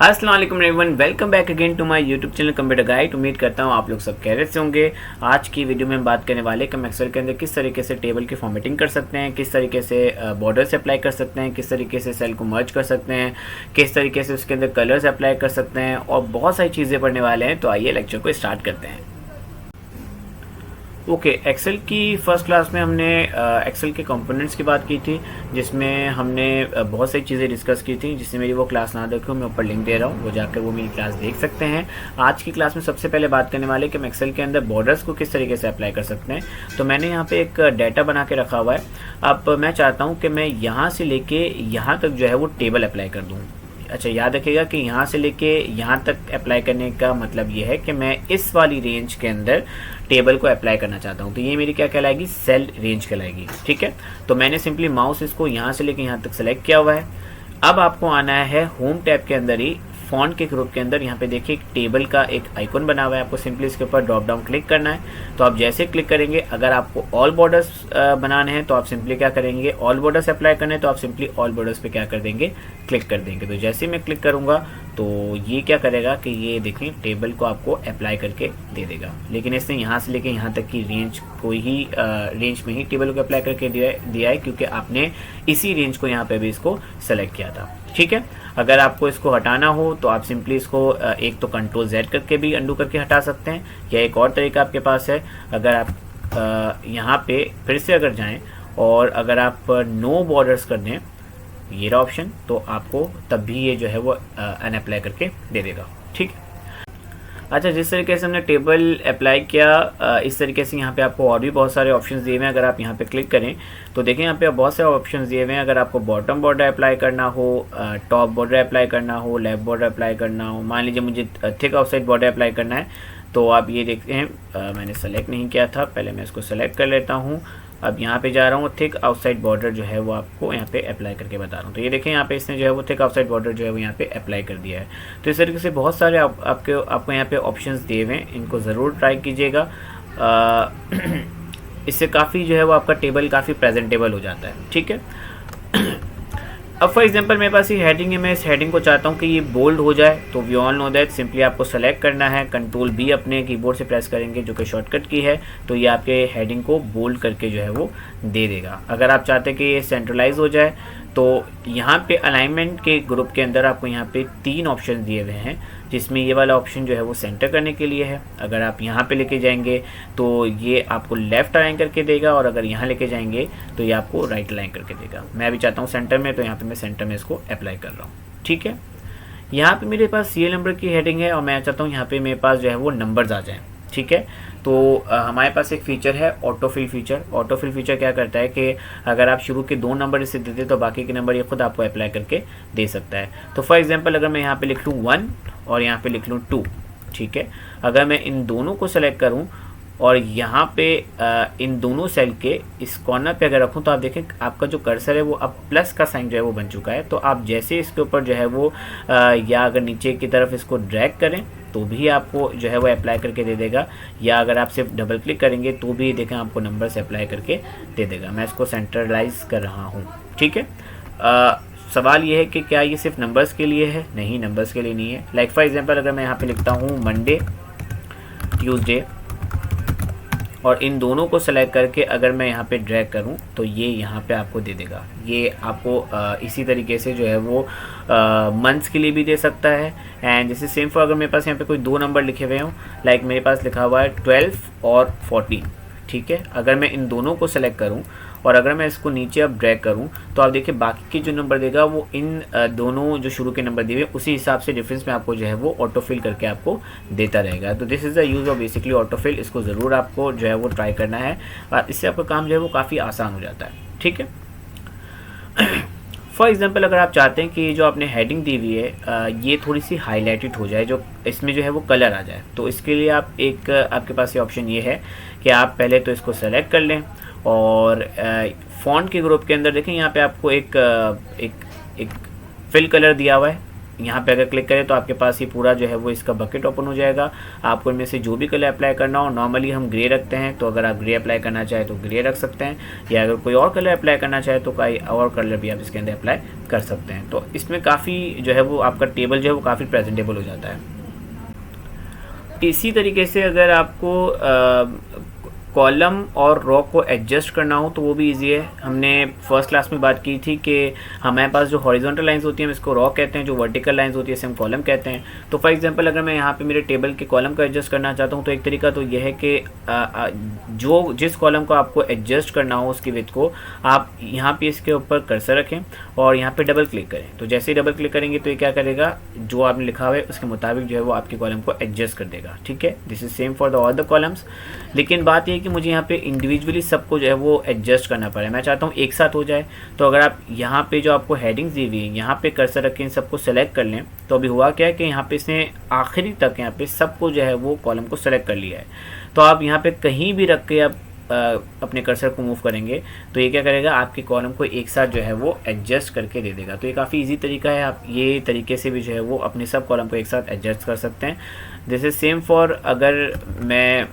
अस्सलाम वालेकुम everyone, welcome back again to my YouTube channel computer guide. उम्मीद करता हूँ आप लोग सब खैरियत से होंगे। आज की वीडियो में हम बात करने वाले कि हम एक्सेल के अंदर किस तरीके से टेबल की फॉर्मेटिंग कर सकते हैं, किस तरीके से बॉर्डर्स अप्लाई कर सकते हैं, किस तरीके से सेल को मर्ज कर सकते हैं, किस तरीके से उसके अंदर कलर्स अप्लाई कर सकते हैं और बहुत सारी चीज़ें पढ़ने वाले हैं। तो आइए लेक्चर को स्टार्ट करते हैं। ओके, एक्सेल की फर्स्ट क्लास में हमने एक्सेल के कंपोनेंट्स की बात की थी, जिसमें हमने बहुत सारी चीज़ें डिस्कस की थी। जिससे मेरी वो क्लास ना देखो, मैं ऊपर लिंक दे रहा हूँ, वो जाकर वो मेरी क्लास देख सकते हैं। आज की क्लास में सबसे पहले बात करने वाले कि हम एक्सेल के अंदर बॉर्डर्स को किस तरीके से अप्लाई कर सकते हैं। तो मैंने यहाँ पे एक डाटा बना के रखा हुआ है। अब मैं चाहता हूँ कि मैं यहाँ से लेके यहाँ तक जो है वो टेबल अप्लाई कर दूँ। अच्छा, याद रखिएगा कि यहाँ से लेके यहाँ तक अप्लाई करने का मतलब ये है कि मैं इस वाली रेंज के अंदर टेबल को अप्लाई करना चाहता हूँ। तो ये मेरी क्या कहलाएगी, सेल रेंज कहलाएगी। ठीक है, तो मैंने सिंपली माउस इसको यहाँ से लेके यहाँ तक सेलेक्ट किया हुआ है। अब आपको आना है होम टैब के अंदर ही, फॉन्ट के ग्रुप के अंदर। यहाँ पे देखिए एक टेबल का एक आइकन बना हुआ है, आपको सिंपली इसके ऊपर ड्रॉप डाउन क्लिक करना है। तो आप जैसे क्लिक करेंगे, अगर आपको ऑल बॉर्डर्स बनाने हैं तो आप सिंपली क्या करेंगे, ऑल बॉर्डर्स अप्लाई करने हैं तो आप सिंपली ऑल बॉर्डर्स पे क्या कर देंगे, क्लिक कर देंगे। तो जैसे ही मैं क्लिक करूंगा तो ये क्या करेगा कि ये देखें टेबल को आपको अप्लाई करके दे देगा। लेकिन इसने यहाँ से लेके यहाँ तक की रेंज को ही रेंज में ही टेबल को अप्लाई करके दिया है, क्योंकि आपने इसी रेंज को यहाँ पे भी इसको सेलेक्ट किया था। ठीक है, अगर आपको इसको हटाना हो तो आप सिंपली इसको एक तो कंट्रोल Z करके भी अंडू करके हटा सकते हैं, या एक और तरीका आपके पास है। अगर आप यहाँ पे फिर से अगर जाएं और अगर आप नो बॉर्डर्स कर दें, ये रहा ऑप्शन, तो आपको तब भी ये जो है वो अनअप्लाई करके दे देगा। ठीक है, अच्छा, जिस तरीके से हमने टेबल अप्लाई किया, इस तरीके से यहाँ पे आपको और भी बहुत सारे ऑप्शंस दिए हुए हैं। अगर आप यहाँ पे क्लिक करें तो देखें यहाँ पे बहुत सारे ऑप्शंस दिए हुए हैं। अगर आपको बॉटम बॉर्डर अप्लाई करना हो, टॉप बॉर्डर अप्लाई करना हो, लेफ्ट बॉर्डर अप्लाई करना हो, मान लीजिए मुझे थिक आउटसाइड बॉर्डर अप्लाई करना है, तो आप ये देखते हैं मैंने सेलेक्ट नहीं किया था, पहले मैं इसको सेलेक्ट कर लेता हूँ। अब यहाँ पे जा रहा हूँ, थिक आउटसाइड बॉर्डर जो है वो आपको यहाँ पे अप्लाई करके बता रहा हूँ। तो ये देखें यहाँ पे इसने जो है वो थिक आउटसाइड बॉर्डर जो है वो यहाँ पे अप्लाई कर दिया है। तो इस तरीके से बहुत सारे आपको यहाँ पे ऑप्शंस दिए हुए हैं, इनको ज़रूर ट्राई कीजिएगा। इससे काफ़ी जो है वो आपका टेबल काफ़ी प्रेजेंटेबल हो जाता है। ठीक है, अब फॉर एग्जांपल मेरे पास ये हेडिंग है, मैं इस हेडिंग को चाहता हूँ कि ये बोल्ड हो जाए। तो we all know that simply आपको सेलेक्ट करना है, कंट्रोल B अपने कीबोर्ड से प्रेस करेंगे, जो कि शॉर्टकट की है। तो ये आपके हेडिंग को बोल्ड करके जो है वो दे देगा। अगर आप चाहते हैं कि ये सेंट्रलाइज हो जाए, तो यहाँ पे अलाइनमेंट के ग्रुप के अंदर आपको यहाँ पे 3 ऑप्शन दिए हुए हैं, जिसमें ये वाला ऑप्शन जो है वो सेंटर करने के लिए है। अगर आप यहाँ पे लेके जाएंगे तो ये आपको लेफ्ट अलाइन करके देगा, और अगर यहाँ लेके जाएंगे तो ये आपको राइट अलाइन करके देगा। मैं भी चाहता हूँ सेंटर में, तो यहाँ पे मैं सेंटर में इसको अप्लाई कर रहा हूँ। ठीक है, यहाँ पे मेरे पास सीरियल नंबर की हेडिंग है और मैं चाहता हूँ यहाँ पे मेरे पास जो है वो नंबर्स आ जाएँ। ठीक है, तो हमारे पास एक फीचर है ऑटोफिल फीचर। ऑटोफिल फीचर क्या करता है कि अगर आप शुरू के 2 नंबर इसे देते तो बाकी के नंबर ये खुद आपको अप्लाई करके दे सकता है। तो फॉर एग्जांपल अगर मैं यहाँ पे लिख लूँ 1 और यहाँ पे लिख लूँ 2, ठीक है, अगर मैं इन दोनों को सेलेक्ट करूँ और यहाँ पे इन दोनों सेल के इस कॉर्नर पे अगर रखूँ, तो आप देखें आपका जो कर्सर है वो अब प्लस का साइन जो है वो बन चुका है। तो आप जैसे इसके ऊपर जो है वो या अगर नीचे की तरफ इसको ड्रैग करें तो भी आपको जो है वो अप्लाई करके दे देगा, या अगर आप सिर्फ डबल क्लिक करेंगे तो भी देखें आपको नंबर से अप्लाई करके दे देगा। मैं इसको सेंट्रलाइज कर रहा हूँ। ठीक है, सवाल ये है कि क्या ये सिर्फ नंबर्स के लिए है? नहीं, नंबर्स के लिए नहीं है। लाइक फॉर एग्जांपल अगर मैं यहाँ पे लिखता हूँ मंडे, ट्यूसडे, और इन दोनों को सेलेक्ट करके अगर मैं यहाँ पे ड्रैग करूँ तो ये यहाँ पे आपको दे देगा। ये आपको इसी तरीके से जो है वो मंथ्स के लिए भी दे सकता है। एंड जैसे सेम फॉर अगर मेरे पास यहाँ पे कोई 2 नंबर लिखे हुए हों, लाइक मेरे पास लिखा हुआ है 12 और 14। ठीक है, अगर मैं इन दोनों को सेलेक्ट करूं और अगर मैं इसको नीचे अब ड्रैग करूं, तो आप देखिए बाकी के जो नंबर देगा वो इन दोनों जो शुरू के नंबर दिए हुए उसी हिसाब से डिफरेंस में आपको जो है वो ऑटोफिल करके आपको देता रहेगा। तो this is the use of basically autofill. इसको ज़रूर आपको जो है वो ट्राई करना है, और इससे आपका काम जो है वो काफ़ी आसान हो जाता है। ठीक है, फॉर एग्जांपल अगर आप चाहते हैं कि जो आपने हेडिंग दी हुई है ये थोड़ी सी हाईलाइटेड हो जाए, जो इसमें जो है वो कलर आ जाए, तो इसके लिए आप आपके पास ये ऑप्शन ये है कि आप पहले तो इसको सेलेक्ट कर लें और फॉन्ट के ग्रुप के अंदर देखें यहाँ पे आपको एक फिल कलर दिया हुआ है। यहाँ पे अगर क्लिक करें तो आपके पास ये पूरा जो है वो इसका बकेट ओपन हो जाएगा। आपको इनमें से जो भी कलर अप्लाई करना हो, नॉर्मली हम ग्रे रखते हैं, तो अगर आप ग्रे अप्लाई करना चाहें तो ग्रे रख सकते हैं, या अगर कोई और कलर अप्लाई करना चाहे तो कोई और कलर भी आप इसके अंदर अप्लाई कर सकते हैं। तो इसमें काफ़ी जो है वो आपका टेबल जो है वो काफ़ी प्रेजेंटेबल हो जाता है। इसी तरीके से अगर आपको कॉलम और रॉ को एडजस्ट करना हो तो वो भी इजी है। हमने फर्स्ट क्लास में बात की थी कि हमारे पास जो हॉरिजॉन्टल लाइंस होती हैं हम इसको रॉ कहते हैं, जो वर्टिकल लाइंस होती है इसे हम कॉलम कहते हैं। तो फॉर एग्जांपल अगर मैं यहाँ पे मेरे टेबल के कॉलम को एडजस्ट करना चाहता हूँ तो एक तरीका तो यह है कि जो जिस कॉलम को आपको एडजस्ट करना हो उसकी विड्थ को आप यहाँ पे इसके ऊपर कर्सर रखें और यहाँ पे डबल क्लिक करें। तो जैसे ही डबल क्लिक करेंगे तो ये क्या करेगा, जो आपने लिखा हुआ है उसके मुताबिक जो है वो आपके कॉलम को एडजस्ट कर देगा। ठीक है, this is same for the all the columns. लेकिन बात ये कि मुझे यहाँ पे इंडिविजुअली सबको जो है वो एडजस्ट करना पड़े। मैं चाहता हूँ एक साथ हो जाए। तो अगर आप यहाँ पे जो आपको हेडिंग्स दी हुई है यहाँ पे कर्सर रख के इन सबको सेलेक्ट कर लें तो अभी हुआ क्या है कि यहाँ पे इसने आखिरी तक यहाँ पे सबको जो है वो कॉलम को सेलेक्ट कर लिया है। तो आप यहाँ पे कहीं भी रख के आप अपने कर्सर को मूव करेंगे तो ये क्या करेगा, आपके कॉलम को एक साथ जो है वो एडजस्ट करके दे देगा। तो ये काफ़ी इजी तरीका है, आप ये तरीके से भी जो है वो अपने सब कॉलम को एक साथ एडजस्ट कर सकते हैं। दिस इज सेम फॉर, अगर मैं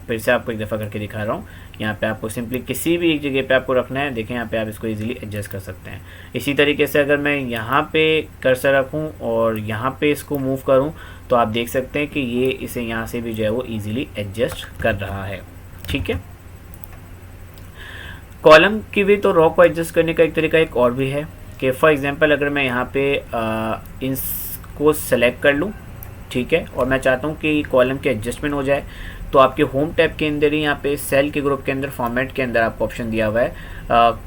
फिर से आपको एक दफ़ा करके दिखा रहा हूँ, यहाँ पे आपको सिंपली किसी भी एक जगह पे आपको रखना है। देखें यहाँ पे आप इसको इजीली एडजस्ट कर सकते हैं। इसी तरीके से अगर मैं यहाँ पे कर्सर रखूँ और यहाँ पे इसको मूव करूँ तो आप देख सकते हैं कि ये इसे यहाँ से भी जो है वो इजीली एडजस्ट कर रहा है। ठीक है, कॉलम की भी तो रॉ को एडजस्ट करने का एक तरीका एक और भी है कि फॉर एग्जांपल अगर मैं यहाँ पे इसको सेलेक्ट कर लूँ, ठीक है, और मैं चाहता हूँ कि कॉलम के एडजस्टमेंट हो जाए तो आपके होम टैब के अंदर ही यहाँ पे सेल के ग्रुप के अंदर फॉर्मेट के अंदर आपको ऑप्शन दिया हुआ है,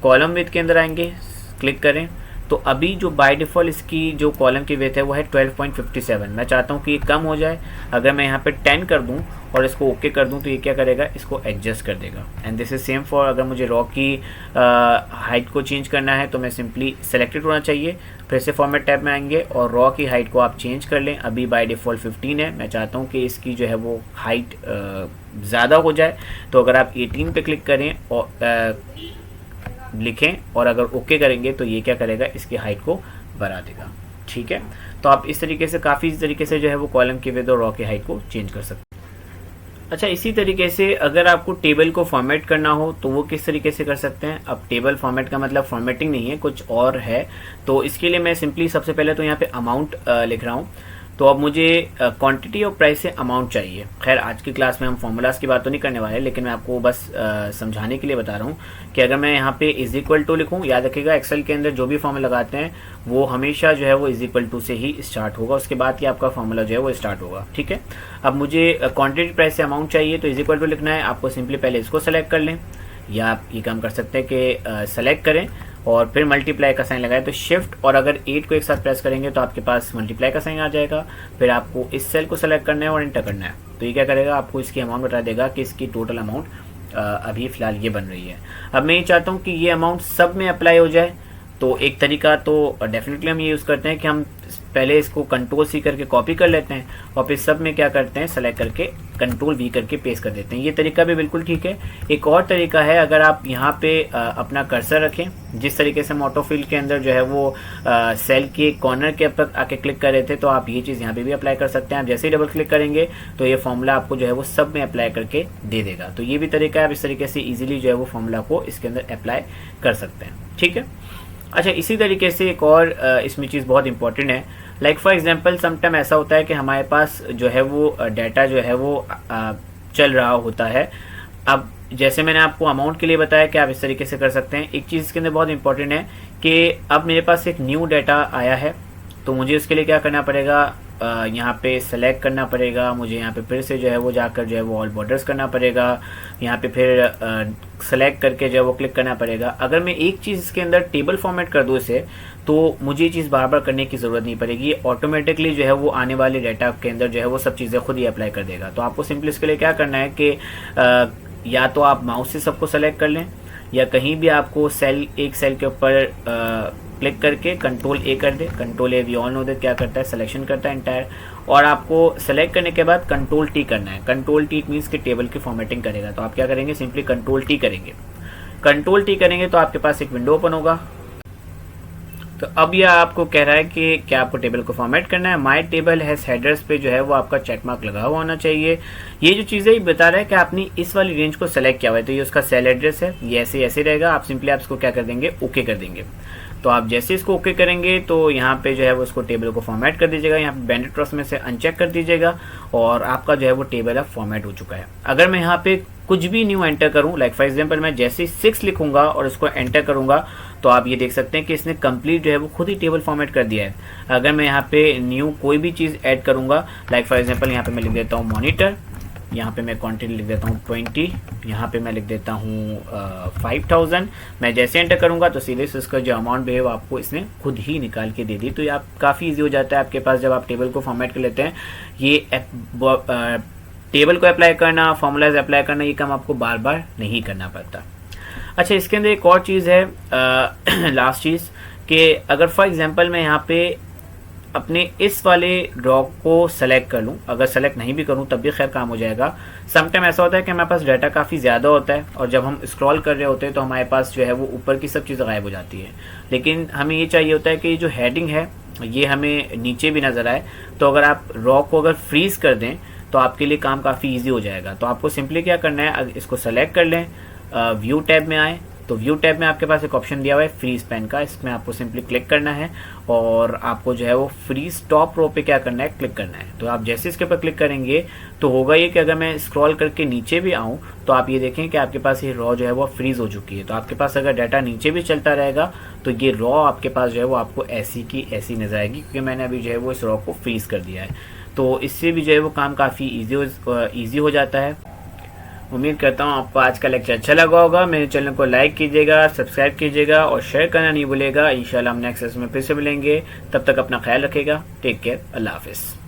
कॉलम विड्थ के अंदर आएंगे, क्लिक करें तो अभी जो बाय डिफ़ॉल्ट इसकी जो कॉलम की विड्थ है वो है 12.57। मैं चाहता हूँ कि ये कम हो जाए। अगर मैं यहाँ पे 10 कर दूँ और इसको ओके कर दूँ तो ये क्या करेगा, इसको एडजस्ट कर देगा। And this is same for, अगर मुझे रॉ की हाइट को चेंज करना है तो मैं सिंपली सेलेक्टेड होना चाहिए, फिर से फॉर्मेट टैब में आएंगे और रॉ की हाइट को आप चेंज कर लें। अभी बाय डिफ़ॉल्ट 15 है, मैं चाहता हूँ कि इसकी जो है वो हाइट ज़्यादा हो जाए। तो अगर आप 18 पे क्लिक करें और लिखें और अगर ओके करेंगे तो ये क्या करेगा, इसकी हाइट को बढ़ा देगा। ठीक है, तो आप इस तरीके से काफ़ी तरीके से जो है वो कॉलम की विड्थ और रॉ की हाइट को चेंज कर सकते हैं। अच्छा, इसी तरीके से अगर आपको टेबल को फॉर्मेट करना हो तो वो किस तरीके से कर सकते हैं। अब टेबल फॉर्मेट का मतलब फॉर्मेटिंग नहीं है, कुछ और है। तो इसके लिए मैं सिंपली सबसे पहले तो यहाँ पे अमाउंट लिख रहा हूँ। तो अब मुझे क्वांटिटी और प्राइस से अमाउंट चाहिए। खैर आज की क्लास में हम फॉर्मूलाज की बात तो नहीं करने वाले, लेकिन मैं आपको बस समझाने के लिए बता रहा हूँ कि अगर मैं यहाँ पे इज इक्वल टू लिखूँ, याद रखिएगा एक्सेल के अंदर जो भी फॉर्मूला लगाते हैं वो हमेशा जो है वो इज इक्वल टू से ही स्टार्ट होगा, उसके बाद ही आपका फॉर्मूला जो है वो स्टार्ट होगा। ठीक है, अब मुझे क्वान्टिटी प्राइस से अमाउंट चाहिए तो इज इक्वल टू लिखना है। आपको सिंपली पहले इसको सेलेक्ट कर लें, या आप ये काम कर सकते हैं कि सेलेक्ट करें और फिर मल्टीप्लाई का साइन लगाए तो शिफ्ट और अगर 8 को एक साथ प्रेस करेंगे तो आपके पास मल्टीप्लाई का साइन आ जाएगा। फिर आपको इस सेल को सेलेक्ट करना है और एंटर करना है। तो ये क्या करेगा, आपको इसकी अमाउंट बता देगा कि इसकी टोटल अमाउंट अभी फ़िलहाल ये बन रही है। अब मैं ये चाहता हूँ कि ये अमाउंट सब में अप्लाई हो जाए। तो एक तरीका तो डेफिनेटली हम ये यूज़ करते हैं कि हम पहले इसको कंट्रोल सी करके कॉपी कर लेते हैं और फिर सब में क्या करते हैं, सेलेक्ट करके कंट्रोल वी करके पेस्ट कर देते हैं। ये तरीका भी बिल्कुल ठीक है। एक और तरीका है, अगर आप यहाँ पे अपना कर्सर रखें, जिस तरीके से हम ऑटोफिल के अंदर जो है वो सेल के कॉर्नर के ऊपर आके क्लिक कर रहे थे, तो आप ये चीज़ यहाँ पे भी अप्लाई कर सकते हैं। आप जैसे ही डबल क्लिक करेंगे तो ये फॉर्मूला आपको जो है वो सब में अप्लाई करके दे देगा। तो ये भी तरीका है, आप इस तरीके से ईजिली जो है वो फॉर्मूला को इसके अंदर अप्लाई कर सकते हैं। ठीक है, अच्छा, इसी तरीके से एक और इसमें चीज़ बहुत इंपॉर्टेंट है। लाइक फॉर एग्जांपल समटाइम ऐसा होता है कि हमारे पास जो है वो डाटा जो है वो चल रहा होता है। अब जैसे मैंने आपको अमाउंट के लिए बताया कि आप इस तरीके से कर सकते हैं। एक चीज़ इसके अंदर बहुत इंपॉर्टेंट है कि अब मेरे पास एक न्यू डाटा आया है, तो मुझे उसके लिए क्या करना पड़ेगा, यहाँ पे सेलेक्ट करना पड़ेगा। मुझे यहाँ पे फिर से जो है वो जाकर जो है वो ऑल बॉर्डर्स करना पड़ेगा। यहाँ पे फिर सेलेक्ट करके जो है वो क्लिक करना पड़ेगा। अगर मैं एक चीज़ इसके अंदर टेबल फॉर्मेट कर दूँ इसे, तो मुझे ये चीज़ बार बार करने की ज़रूरत नहीं पड़ेगी। ऑटोमेटिकली जो है वो आने वाले डाटा के अंदर जो है वो सब चीज़ें खुद ही अप्लाई कर देगा। तो आपको सिंपली इसके लिए क्या करना है कि या तो आप माउस से सबको सेलेक्ट कर लें, या कहीं भी आपको एक सेल के ऊपर क्लिक करके कंट्रोल ए कर दे। Control A we all know that क्या करता है, सिलेक्शन करता है एंटायर, और आपको सेलेक्ट करने के बाद कंट्रोल टी करना है। कंट्रोल टी मीन्स कि टेबल की फॉर्मेटिंग करेगा। तो आप क्या करेंगे, सिंपली कंट्रोल टी करेंगे। कंट्रोल टी करेंगे तो आपके पास एक विंडो ओपन होगा। तो अब यह आपको कह रहा है कि क्या आपको टेबल को फॉर्मेट करना है। माय टेबल हैज हेडर्स पे जो है वो आपका चेक मार्क लगा हुआ होना चाहिए। ये जो चीज़ें ये बता रहा है कि आपने इस वाली रेंज को सेलेक्ट किया हुआ है, तो ये उसका सेल एड्रेस है, ये ऐसे ऐसे रहेगा। आप सिंपली आप इसको क्या कर देंगे, ओके कर देंगे। तो आप जैसे इसको ओके करेंगे तो यहाँ पे जो है वो उसको टेबल को फॉर्मेट कर दीजिएगा, यहाँ पे बैंडेड क्रॉस में से अनचेक कर दीजिएगा और आपका जो है वो टेबल अब फॉर्मेट हो चुका है। अगर मैं यहाँ पे कुछ भी न्यू एंटर करूँ, लाइक फॉर एग्जांपल मैं जैसे 6 लिखूंगा और उसको एंटर करूंगा तो आप ये देख सकते हैं कि इसने कंप्लीट जो है वो खुद ही टेबल फॉर्मेट कर दिया है। अगर मैं यहाँ पे न्यू कोई भी चीज़ ऐड करूंगा, लाइक फॉर एग्जांपल यहाँ पे मैं लिख देता हूँ मॉनिटर, यहाँ पे मैं क्वांटिटी लिख देता हूँ 20, यहाँ पे मैं लिख देता हूँ 5000। मैं जैसे एंटर करूँगा तो सीधे से इसका जो अमाउंट है वो आपको इसने खुद ही निकाल के दे दी। तो ये आप काफ़ी इजी हो जाता है आपके पास जब आप टेबल को फॉर्मेट कर लेते हैं। ये टेबल को अप्लाई करना, फॉर्मूलाज अप्लाई करना, ये काम आपको बार बार नहीं करना पड़ता। अच्छा, इसके अंदर एक और चीज़ है, लास्ट चीज़, कि अगर फॉर एग्जांपल मैं यहाँ पे अपने इस वाले ड्रॉ को सेलेक्ट कर लूँ, अगर सेलेक्ट नहीं भी करूँ तब भी खैर काम हो जाएगा। समटाइम ऐसा होता है कि हमारे पास डाटा काफ़ी ज़्यादा होता है और जब हम स्क्रॉल कर रहे होते हैं तो हमारे पास जो है वो ऊपर की सब चीज़ें गायब हो जाती है। लेकिन हमें ये चाहिए होता है कि जो हेडिंग है ये हमें नीचे भी नज़र आए। तो अगर आप ड्रॉ को अगर फ्रीज़ कर दें तो आपके लिए काम काफ़ी ईजी हो जाएगा। तो आपको सिंपली क्या करना है, इसको सेलेक्ट कर लें, व्यू टैब में आए तो व्यू टैब में आपके पास एक ऑप्शन दिया हुआ है फ्रीज पेन का, इसमें आपको सिंपली क्लिक करना है और आपको जो है वो फ्रीज टॉप रो पे क्या करना है, क्लिक करना है। तो आप जैसे इसके ऊपर क्लिक करेंगे तो होगा ये कि अगर मैं स्क्रॉल करके नीचे भी आऊँ तो आप ये देखें कि आपके पास ये रॉ जो है वो फ्रीज हो चुकी है। तो आपके पास अगर डाटा नीचे भी चलता रहेगा तो ये रॉ आपके पास जो है वो आपको ऐसी की ऐसी नजर आएगी, क्योंकि मैंने अभी जो है वो इस रॉ को फ्रीज कर दिया है। तो इससे भी जो है वो काम काफ़ी ईजी हो जाता है। उम्मीद करता हूँ आपको आज का लेक्चर अच्छा लगा होगा। मेरे चैनल को लाइक कीजिएगा, सब्सक्राइब कीजिएगा और शेयर करना नहीं भूलिएगा। इंशाल्लाह हम नेक्स्ट लेक्चर में फिर से मिलेंगे, तब तक अपना ख्याल रखिएगा। टेक केयर, अल्लाह हाफिज़।